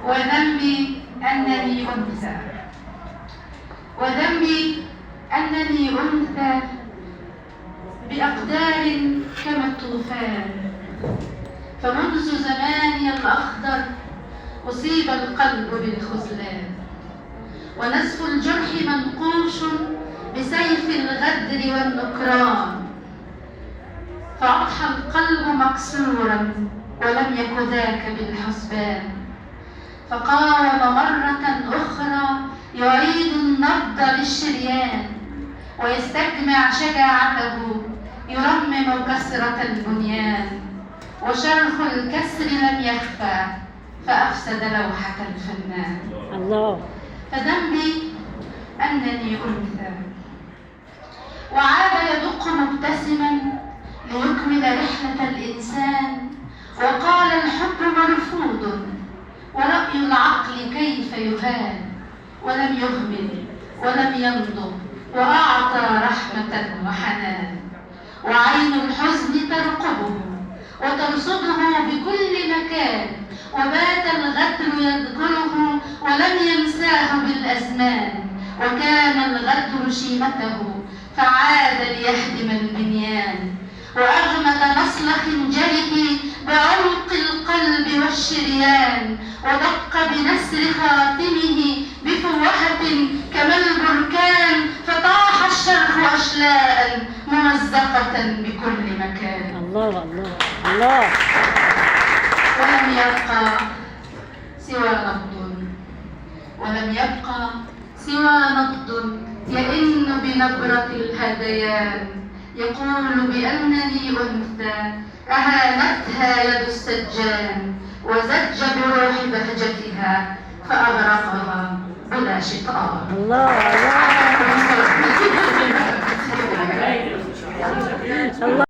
وذنبي أنني أنثى، وذنبي أنني أنثى بأقدار كما الطوفان، فمنذ زماني الأخضر أصيب القلب بالخذلان، ونزف الجرح منقوش بسيف الغدر والنكران، فأضحى القلب مكسورا ولم يك ذاك بالحسبان، فقاوم مرة أخرى يعيد النبض للشريان، ويستجمع شجاعته يرمم كسرة البنيان، وشرخ الكسر لم يخفى فأفسد لوحة الفنان. الله. فذنبي أنني أنثى، وعاد يدق مبتسما ليكمل رحلة الإنسان، وقال الحب مرفوض ورأي العقل كيف يهان، ولم يهمل ولم ينضب وأعطى رحمة وحنان، وعين الحزن ترقبه وترصده بكل مكان، وبات الغدر يذكره ولم ينساه بالأزمان، وكان الغدر شيمته فعاد ليهدم البنيان، وأغمد نصل خنجره بعمق القلب والشريان، ودق بنسر خاتمه بفوهة كما البركان، فطاح الشرخ أشلاء ممزقة بكل مكان. الله الله الله. ولم يبقى سوى نبض، ولم يبقى سوى نبض يئن بنبرة الهذيان، يقول بأنني أنثى أهانتها يد السجان، وزج بروح بهجتها فأغرقها بلا شطآن. الله الله.